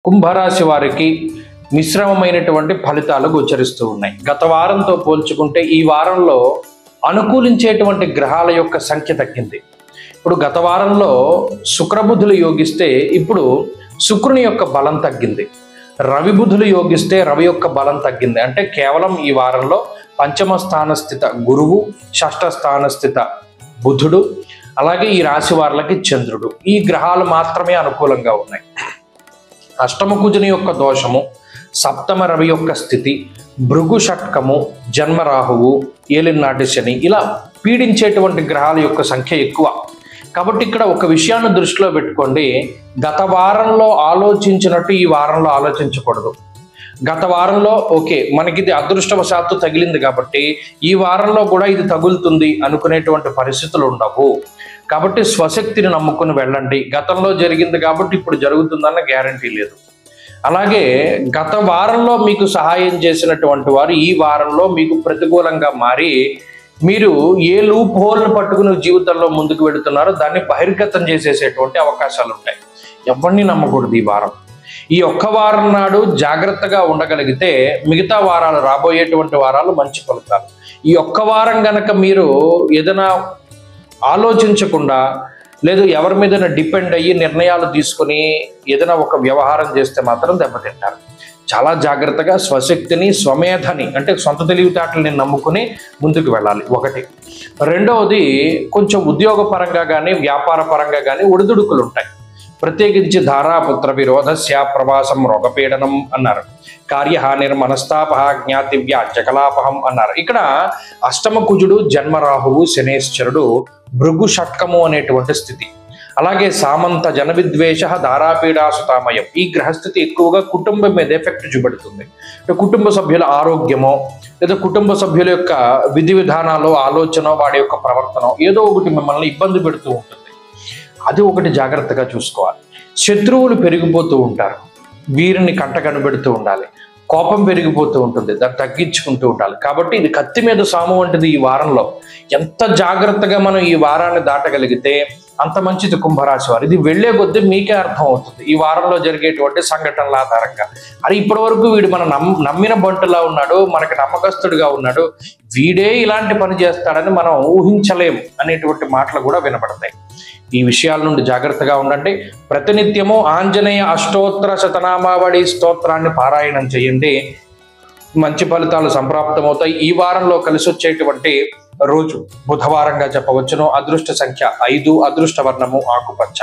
కుంభరాశి వారికి మిశ్రమమైనటువంటి ఫలితాలు గోచరిస్తూ ఉన్నాయి. గత వారంతో పోల్చుకుంటే ఈ వారంలో అనుకూలించేటువంటి గ్రహాల యొక్క సంఖ్య తగ్గింది. ఇప్పుడు గత వారంలో శుక్రబుధులు యోగిస్తే ఇప్పుడు శుక్రుని యొక్క బలం తగ్గింది. రవి బుధులు యోగిస్తే రవి యొక్క బలం తగ్గింది. అంటే కేవలం ఈ వారంలో పంచమ స్థాన స్థిత గురువు, షష్ఠ స్థాన స్థిత బుధుడు, అలాగే ఈ రాశి వారులకి చంద్రుడు, ఈ గ్రహాలు మాత్రమే అనుకూలంగా ఉన్నాయి. అష్టమ కుజుని యొక్క దోషము, సప్తమ రవి యొక్క స్థితి, భృగు షట్కము, జన్మరాహువు, ఏలినాటి శని, ఇలా పీడించేటువంటి గ్రహాల యొక్క సంఖ్య ఎక్కువ. కాబట్టి ఇక్కడ ఒక విషయాన్ని దృష్టిలో పెట్టుకోండి, గత వారంలో ఆలోచించినట్టు ఈ వారంలో ఆలోచించకూడదు. గత వారంలో ఓకే మనకి ఇది అదృష్టవశాత్తు తగిలింది కాబట్టి ఈ వారంలో కూడా ఇది తగులుతుంది అనుకునేటువంటి పరిస్థితులు ఉండవు. కాబట్టి స్వశక్తిని నమ్ముకుని వెళ్ళండి. గతంలో జరిగింది కాబట్టి ఇప్పుడు జరుగుతుందన్న గ్యారంటీ లేదు. అలాగే గత వారంలో మీకు సహాయం చేసినటువంటి వారు ఈ వారంలో మీకు ప్రతికూలంగా మారి మీరు ఏ లూప్ హోల్ని పట్టుకుని జీవితంలో ముందుకు వెళుతున్నారో దాన్ని బహిర్గతం చేసేసేటువంటి అవకాశాలు ఉంటాయి. ఎవరిని నమ్మకూడదు ఈ వారం. ఈ ఒక్క వారం నాడు జాగ్రత్తగా ఉండగలిగితే మిగతా వారాలు, రాబోయేటువంటి వారాలు మంచి ఫలితాలు. ఈ ఒక్క వారం గనక మీరు ఏదైనా ఆలోచించకుండా లేదు ఎవరి మీద డిపెండ్ అయ్యి నిర్ణయాలు తీసుకొని ఏదైనా ఒక వ్యవహారం చేస్తే మాత్రం దెబ్బతింటారు. చాలా జాగ్రత్తగా స్వశక్తిని, స్వమేధని అంటే సొంత తెలివితేటలని నమ్ముకుని ముందుకు వెళ్ళాలి. ఒకటి. రెండవది, కొంచెం ఉద్యోగ పరంగా కానీ వ్యాపార పరంగా కానీ ఒడిదుడుకులు ఉంటాయి. ప్రత్యేకించి ధారాపుత్ర విరోధస్య ప్రవాసం రోగపీడనం అన్నారు. కార్యహానిర్ మనస్తాప జ్ఞాతివ్య జకలాపహం అన్నారు. ఇక్కడ అష్టమ కుజుడు, జన్మరాహువు, శనేశ్వరుడు, భృగు షట్కము అనేటువంటి స్థితి. అలాగే సామంత జన విద్వేష ధారాపీడాసుతామయం, ఈ గ్రహస్థితి ఎక్కువగా కుటుంబం మీద ఎఫెక్ట్ చూపెడుతుంది. కుటుంబ సభ్యుల ఆరోగ్యమో లేదా కుటుంబ సభ్యుల యొక్క విధి విధానాలు, ఆలోచన, వాడి యొక్క ప్రవర్తన ఏదో ఒకటి మిమ్మల్ని ఇబ్బంది పెడుతూ ఉంటుంది. అది ఒకటి జాగ్రత్తగా చూసుకోవాలి. శత్రువులు పెరిగిపోతూ ఉంటారు, వీరిని కంట కనిపెడుతూ ఉండాలి. కోపం పెరిగిపోతూ ఉంటుంది, దాన్ని తగ్గించుకుంటూ ఉండాలి. కాబట్టి ఇది కత్తి మీద సాము వంటిది. ఈ వారంలో ఎంత జాగ్రత్తగా మనం ఈ వారాన్ని దాటగలిగితే అంత మంచిది కుంభరాశి వారు. ఇది వెళ్లే కొద్దీ మీకే అర్థం అవుతుంది ఈ వారంలో జరిగేటువంటి సంఘటనల ఆధారంగా. అది ఇప్పటి వరకు వీడు మన నమ్మిన బంటులా ఉన్నాడు, మనకి నమ్మకస్తుడిగా ఉన్నాడు, వీడే ఇలాంటి పని చేస్తాడని మనం ఊహించలేం అనేటువంటి మాటలు కూడా వినపడతాయి. ఈ విషయాల నుండి జాగ్రత్తగా ఉండండి. ప్రతినిత్యము ఆంజనేయ అష్టోత్తర శతనామావళి స్తోత్రాన్ని పారాయణం చేయండి. మంచి ఫలితాలు సంప్రాప్తమవుతాయి. ఈ వారంలో కలిసి వచ్చేటువంటి రోజు బుధవారంగా చెప్పవచ్చును. అదృష్ట సంఖ్య 5, అదృష్ట వర్ణము ఆకుపచ్చ.